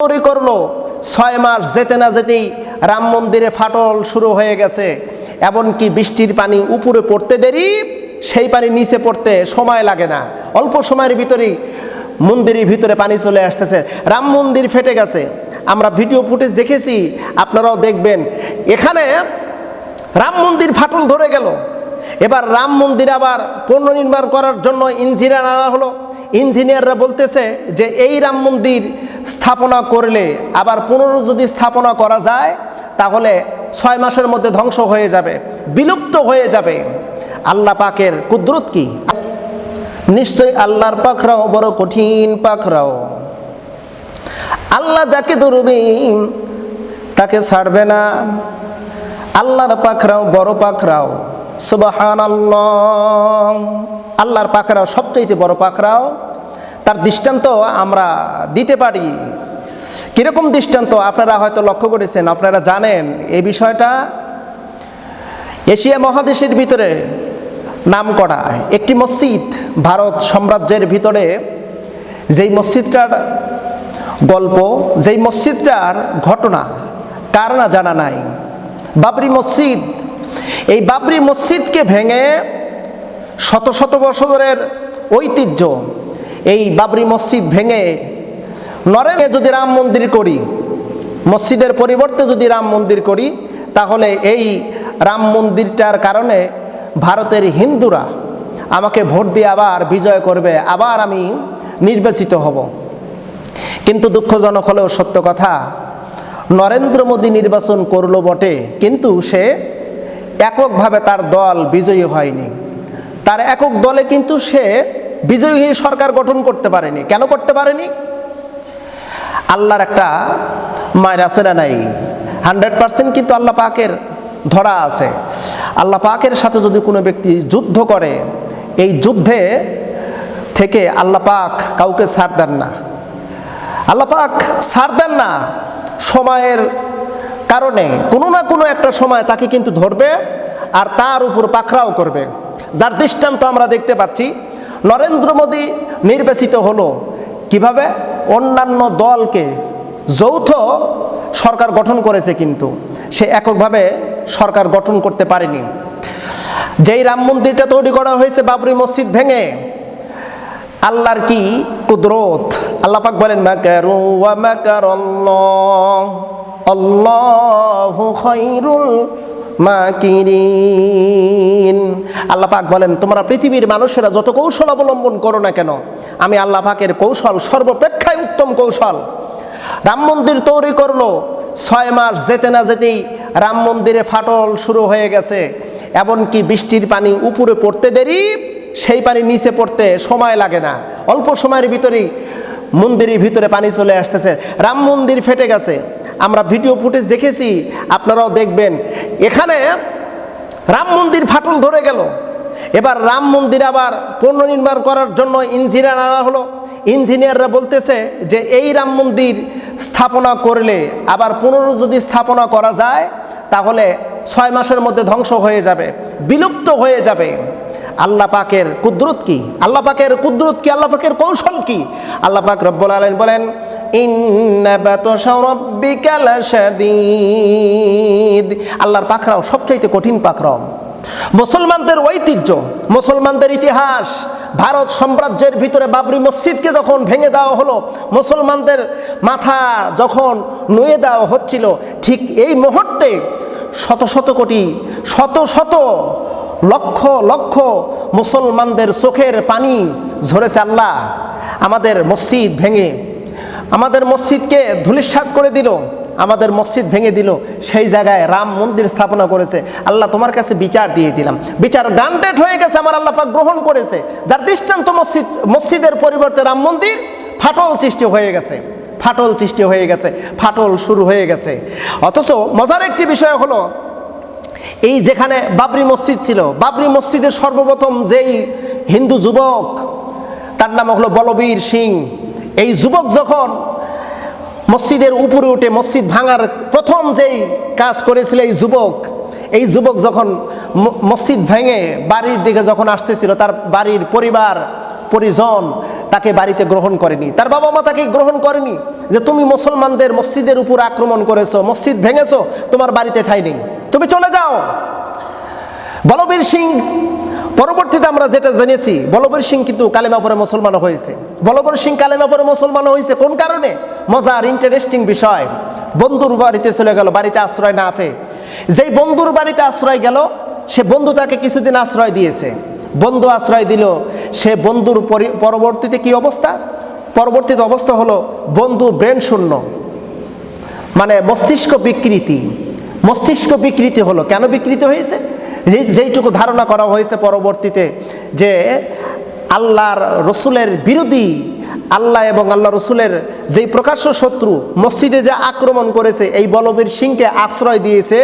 তৈরি করলো 6 মাস যেতে না যেতেই রাম মন্দিরে ফাটল শুরু হয়ে গেছে। এমনকি বৃষ্টির পানি উপরে পড়তে দেরি, সেই পানি নিচে পড়তে সময় লাগে না, অল্প সময়ের ভিতরেই মন্দিরের ভিতরে পানি চলে আসতেছে। রাম মন্দির ফেটে গেছে, আমরা ভিডিও ফুটেজ দেখেছি, আপনারাও দেখবেন। এখানে রাম মন্দির ফাটল ধরে গেল। এবার রাম মন্দির আবার পুনর্নির্মাণ করার জন্য ইঞ্জিনিয়ার আনা হলো। ইঞ্জিনিয়াররা বলতেছে যে এই রাম মন্দির স্থাপনা করলে আবার পুনরায় যদি স্থাপনা করা যায় তাহলে 6 মাসের মধ্যে ধ্বংস হয়ে যাবে, বিলুপ্ত হয়ে যাবে। আল্লাহ পাকের কুদরত কি! নিশ্চয়ই আল্লাহর পাকড়াও বড় কঠিন পাকড়াও। আল্লাহ যাকে ধরবে তাকে ছাড়বে না। আল্লাহর পাকড়াও বড় পাকড়াও। সুবহানাল্লাহ। আল্লাহর পাকড়াও সবচেয়ে বড় পাকড়াও। তার দৃষ্টান্ত আমরা দিতে পারি। কিরকম দৃষ্টান্ত আপনারা হয়তো লক্ষ্য করেছেন, আপনারা জানেন এই বিষয়টা। এশিয়া মহাদেশের ভিতরে নামকরা একটি মসজিদ, ভারত সাম্রাজ্যের ভিতরে যেই মসজিদটার গল্প, যেই মসজিদটার ঘটনা কার না জানা নাই, বাবরি মসজিদ। এই বাবরি মসজিদকে ভেঙে শত শত বছরের ঐতিহ্য, এই বাবরি মসজিদ ভেঙে নরেনে যদি রাম মন্দির করি, মসজিদের পরিবর্তে যদি রাম মন্দির করি, তাহলে এই রাম মন্দিরটার কারণে ভারতের হিন্দুরা আমাকে ভোট দিয়ে আবার বিজয় করবে, আবার আমি নির্বাচিত হব। কিন্তু দুঃখজনক হলেও সত্য কথা, নরেন্দ্র মোদী নির্বাচন করলো বটে, কিন্তু সে এককভাবে তার দল বিজয়ী হয়নি। তার একক দলে কিন্তু সে বিজয়ী সরকার গঠন করতে পারেনি। কেন করতে পারেনি? আল্লাহর একটা মায়ের আছে না নাই? 100% কিন্তু আল্লাহ পাকের ধরা আছে। আল্লাহ পাকের সাথে যদি কোনো ব্যক্তি যুদ্ধ করে, এই যুদ্ধে থেকে আল্লাহ পাক কাউকে ছাড় দেন না। আল্লাহ পাক ছাড় দেন না। সময়ের কারণে কোনো না কোনো একটা সময় তাকে কিন্তু ধরবে আর তার উপর পাকড়াও করবে। যার দৃষ্টান্ত আমরা দেখতে পাচ্ছি। নরেন্দ্র মোদী নির্বাচিত হলো কিভাবে? অন্যান্য দলকে যৌথ সরকার গঠন করেছে, কিন্তু সে এককভাবে সরকার গঠন করতে পারেনি। যেই রাম মন্দিরটা তৈরি করা হয়েছে বাবরি মসজিদ ভেঙে, আল্লাহর কি কুদরত! আল্লাহ পাক বলেন মাকারু ওয়া মাকারাল্লাহ আল্লাহু খায়রুল মাকিরিন। আল্লাহ পাক বলেন তোমরা পৃথিবীর মানুষেরা যত কৌশল অবলম্বন করো না কেন, আমি আল্লাহ পাকের কৌশল সর্বপ্রেক্ষায় উত্তম কৌশল। রাম মন্দির তৈরি করলো, 6 মাস যেতে না যেতেই রাম মন্দিরে ফাটল শুরু হয়ে গেছে। এমনকি বৃষ্টির পানি উপরে পড়তে দেরি, সেই পানি নিচে পড়তে সময় লাগে না, অল্প সময়ের ভিতরেই মন্দিরের ভিতরে পানি চলে আসতেছে। রাম মন্দির ফেটে গেছে, আমরা ভিডিও ফুটেজ দেখেছি, আপনারাও দেখবেন। এখানে রাম মন্দির ফাটল ধরে গেল। এবার রাম মন্দির আবার পুনর্নির্মাণ করার জন্য ইঞ্জিনিয়ার আনা হলো। ইঞ্জিনিয়াররা বলতেছে যে এই রাম মন্দির স্থাপনা করলে আবার পুনরায় যদি স্থাপনা করা যায় তাহলে 6 মাসের মধ্যে ধ্বংস হয়ে যাবে, বিলুপ্ত হয়ে যাবে। আল্লাহ পাকের কুদরত কি! আল্লাহ পাকের কুদরত কি! আল্লাহ পাকের কৌশল কি! আল্লাহ পাক রব্বুল আলামিন বলেন ইন্না বাতশা রাব্বিকা লাশাদীদ। আল্লাহর পাকড়াও সবচেয়ে কঠিন পাকড়াও। মুসলমানদের ঐতিহ্য, মুসলমানদের ইতিহাস, ভারত সাম্রাজ্যের ভিতরে বাবরি মসজিদকে যখন ভেঙে দেওয়া হলো, মুসলমানদের মাথা যখন নুয়ে দেওয়া হচ্ছিল, ঠিক এই মুহূর্তে শত শত কোটি, শত শত লক্ষ লক্ষ মুসলমানদের চোখের পানি ঝরেছে। আল্লাহ আমাদের মসজিদ ভেঙে আমাদের মসজিদকে ধূলিসাৎ করে দিল, আমাদের মসজিদ ভেঙে দিল, সেই জায়গায় রাম মন্দির স্থাপনা করেছে। আল্লাহ তোমার কাছে বিচার দিয়ে দিলাম, বিচার গ্রান্টেড হয়ে গেছে, আমার আল্লাহ পাক গ্রহণ করেছে। যার দৃষ্টান্ত মসজিদের পরিবর্তে রাম মন্দির, ফাটল সৃষ্টি হয়ে গেছে, ফাটল সৃষ্টি হয়ে গেছে, ফাটল শুরু হয়ে গেছে। অথচ মজার একটি বিষয় হলো, এই যেখানে বাবরি মসজিদ ছিল, বাবরি মসজিদের সর্বপ্রথম যেই হিন্দু যুবক, তার নাম হলো বলবীর সিং। এই যুবক যখন মসজিদের উপরে উঠে মসজিদ ভাঙার প্রথম যেই কাজ করেছিল এই যুবক যখন মসজিদ ভেঙে বাড়ির দিকে যখন আসতেছিল, তার বাড়ির পরিবার পরিজন তাকে বাড়িতে গ্রহণ করেনি, তার বাবা মা তাকে গ্রহণ করেনি, যে তুমি মুসলমানদের মসজিদের উপর আক্রমণ করেছো, মসজিদ ভেঙেছো, তোমার বাড়িতে ঠাঁই নেই, তুমি চলে যাও। বলবীর সিং পরবর্তীতে আমরা যেটা জেনেছি, বলবীর সিং কিন্তু কালেমা পড়ে মুসলমান হয়েছে। বলবীর সিং কালেমা পড়ে মুসলমান হয়েছে কোন কারণে? মজার ইন্টারেস্টিং বিষয়, বন্ধুর বাড়িতে চলে গেল, বাড়িতে আশ্রয় না পেয়ে। যেই বন্ধুর বাড়িতে আশ্রয় গেল, সে বন্ধু তাকে কিছুদিন আশ্রয় দিয়েছে, বন্ধু আশ্রয় দিল, সে বন্ধুর পরবর্তীতে কি অবস্থা? পরবর্তীতে অবস্থা হলো বন্ধু ব্রেন শূন্য, মানে মস্তিষ্ক বিকৃতি হলো। কেন বিকৃতি হয়েছে? যেইটুকু ধারণা করা হয়েছে পরবর্তীতে যে আল্লাহর রসুলের বিরোধী, আল্লাহ এবং আল্লাহ রসুলের যেই প্রকাশ্য শত্রু মসজিদে যে আক্রমণ করেছে, এই বলবীর সিংকে আশ্রয় দিয়েছে,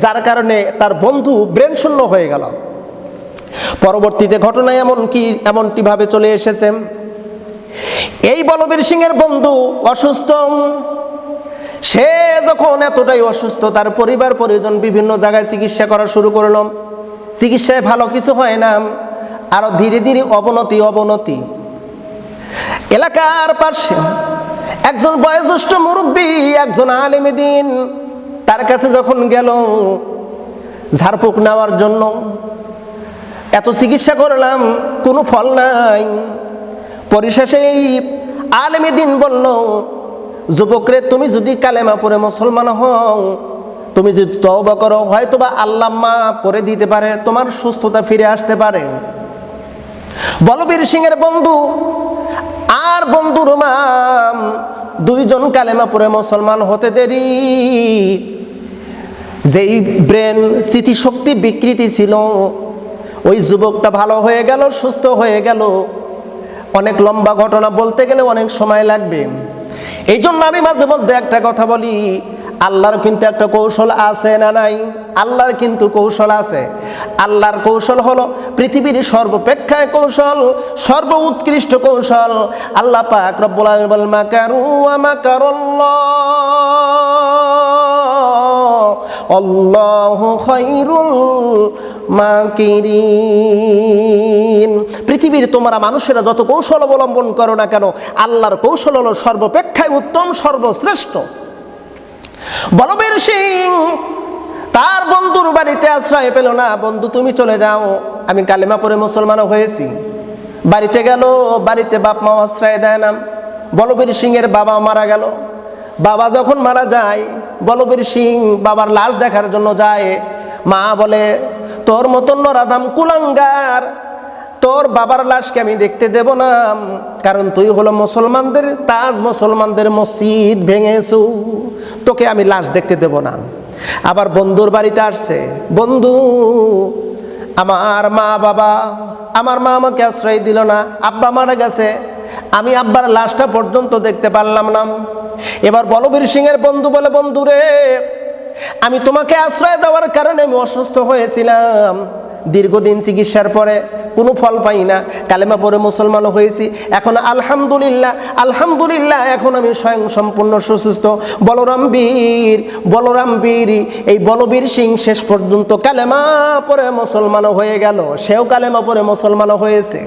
যার কারণে তার বন্ধু ব্রেন শূন্য হয়ে গেল। পরবর্তীতে ঘটনায় এমনটিভাবে চলে এসেছে, এই বলবীর সিংয়ের বন্ধু অসুস্থ। সে যখন এতটাই অসুস্থ, তার পরিবার পরিজন বিভিন্ন জায়গায় চিকিৎসা করা শুরু করল। চিকিৎসায় ভালো কিছু হয় না, আরো ধীরে ধীরে অবনতি। এলাকার পাশে একজন বয়োজ্যেষ্ঠ মুরব্বী, একজন আলেম দ্বীন, তার কাছে যখন গেল ঝাড়ফুঁক নেওয়ার জন্য, এত চিকিৎসা করলাম কোনো ফল নাই। পরিশেষে এই আলেম দ্বীন বলল, যুবকরে, তুমি যদি কালেমা পড়ে মুসলমান হও, তুমি যদি তওবা করো, হয়তোবা আল্লাহ মাফ করে দিতে পারে, তোমার সুস্থতা ফিরে আসতে পারে। বলবীর সিংয়ের বন্ধু আর বন্ধুর মা দুইজন কালেমা পড়ে মুসলমান হতে দেরি। যেই ব্রেন স্মৃতিশক্তি বিকৃতি ছিল, ওই যুবকটা ভালো হয়ে গেল, সুস্থ হয়ে গেল। অনেক লম্বা ঘটনা, বলতে গেলে অনেক সময় লাগবে। এই জন্য আমি মাঝে মধ্যে একটা কথা বলি, আল্লাহর কিন্তু একটা কৌশল আছে না নাই? আল্লাহর কিন্তু কৌশল আছে। আল্লাহর কৌশল হলো পৃথিবীর সর্বাপেক্ষায় কৌশল, সর্ব উৎকৃষ্ট কৌশল। আল্লাহ পাক রব্বুল আলামিন বলেন, মাকারু ওয়া মাকারাল্লাহ আল্লাহু খায়রুল মাকিরিন। পৃথিবীর তোমরা মানুষেরা যত কৌশল অবলম্বন করো না কেন, আল্লাহর কৌশল হলো সর্বাপেক্ষায় উত্তম, সর্বশ্রেষ্ঠ। বলবীর সিং তার বন্ধুর বাড়িতে আশ্রয় পেল না। বন্ধু, তুমি চলে যাও, আমি কালেমা পড়ে মুসলমান হয়েছি। বাড়িতে গেল, বাড়িতে বাপ মা আশ্রয় দেয় না। বলবীর সিংয়ের বাবা মারা গেল। বাবা যখন মারা যায়, বলবীর সিং বাবার লাশ দেখার জন্য যায়। মা বলে, তোর মতন নরাদাম কুলাঙ্গার, তোর বাবার লাশকে আমি দেখতে দেব না, কারণ তুই হলো মুসলমানদের তাজ, মুসলমানদের মসজিদ ভেঙেছু, তোকে আমি লাশ দেখতে দেব না। আবার বন্ধুর বাড়িতে আসছে, বন্ধু, আমার মা আমাকে আশ্রয় দিল না, আব্বা মারা গেছে, আমি আব্বার লাশটা পর্যন্ত দেখতে পারলাম না। এবার বলবীর সিংয়ের বন্ধু বলে, বন্ধু রে, আমি তোমাকে আশ্রয় দেওয়ার কারণে আমি অসুস্থ হয়েছিলাম, দীর্ঘদিন চিকিৎসার পরে কোনো ফল পাই না, কালেমা পড়ে মুসলমান হয়েছি, এখন আলহামদুলিল্লাহ এখন আমি স্বয়ং সম্পূর্ণ সুস্থ। বলরাম বীর এই বলবীর সিং শেষ পর্যন্ত কালেমা পড়ে মুসলমান হয়ে গেল। সেও কালেমা পড়ে মুসলমান হয়েছে।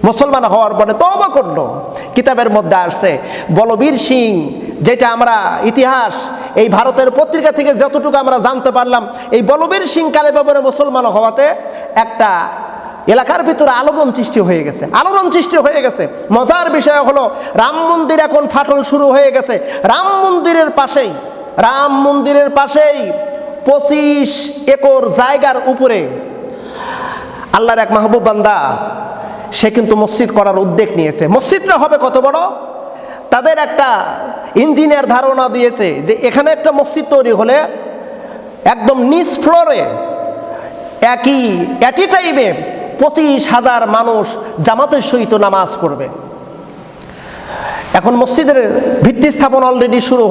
মুসলমান হওয়ার পরে তওবা করলো। কিতাবের মধ্যে আসছে, বলবীর সিং, যেটা আমরা ইতিহাস এই ভারতের পত্রিকা থেকে যতটুকু আমরা জানতে পারলাম, এই বলবীর সিং কালেমা পড়ে মুসলমান হওয়াতে একটা এলাকার ভিতরে আলোড়ন সৃষ্টি হয়ে গেছে। মজার বিষয় হলো, রাম মন্দির এখন ফাটল শুরু হয়ে গেছে। রাম মন্দিরের পাশেই 25 একর জায়গার উপরে আল্লাহর এক মাহবুব বান্দা, সে কিন্তু মসজিদ করার উদ্যোগ নিয়েছে। মসজিদটা হবে কত বড়? তাদের একটা ইঞ্জিনিয়ার ধারণা দিয়েছে যে এখানে একটা মসজিদ তৈরি হলে একদম নিচ ফ্লোরে একই টাইমে 25,000 মানুষ জামাতের সহিত নামাজ পড়বে। এখন মসজিদের ভিত্তি স্থাপন অলরেডি শুরু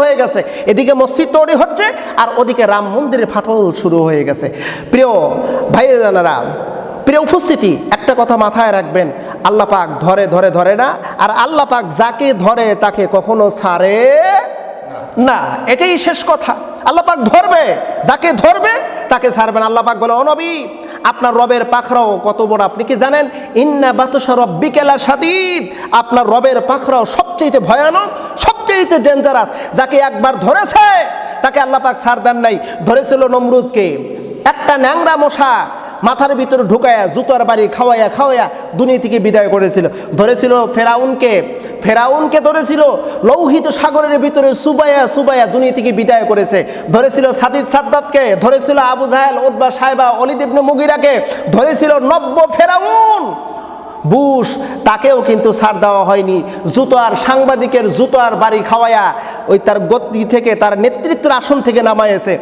হয়ে গেছে। এদিকে মসজিদ তৈরি হচ্ছে, আর ওদিকে রাম মন্দিরের ফাটল শুরু হয়ে গেছে। প্রিয় ভাইয়েরা, প্রিয় উপস্থিতি, একটা কথা মাথায় রাখবেন, আল্লাহ পাক ধরে না, আর আল্লাহ পাক যাকে ধরে তাকে কখনো ছাড়ে না। এটাই শেষ কথা। আল্লাহ পাক ধরবে, যাকে ধরবে তাকে ছাড়বেন। আল্লাহ পাক বলে, ও নবী, আপনার রবের পাখরাও কত বড় আপনি কি জানেন? ইন্না বাতশা রাব্বিকা লাশাদীদ, আপনার রবের পাখরাও সবচেয়ে ভয়ানক, সবচেয়ে ডেঞ্জারাস। যাকে একবার ধরেছে তাকে আল্লাহ পাক ছাড় দেন নাই। ধরেছিল নমরুদকে, একটা ন্যাংরা মশা মাথার ভিতরে ঢুকায়া জুতার বাড়ি খাওয়াইয়া খাওয়াইয়া দুনিয়া থেকে বিদায় করেছিল। ধরেছিল ফেরাউনকে ধরেছিল লৌহিত সাগরের ভিতরে সুবাইয়া সুবাইয়া দুনিয়া থেকে বিদায় করেছে। ধরেছিল সাদ্দাতকে, ধরেছিল আবু জাহেল, উতবা, সাইবা, ওয়ালিদ ইবনে মুগিরাকে, ধরেছিল নব্য ফেরাউন বুশ, তাকেও কিন্তু ছাড় দেওয়া হয়নি। জুতার সাংবাদিকের জুতার বাড়ি খাওয়ায়া ওই তার গতি থেকে, তার নেতৃত্বের আসন থেকে নামাইছে।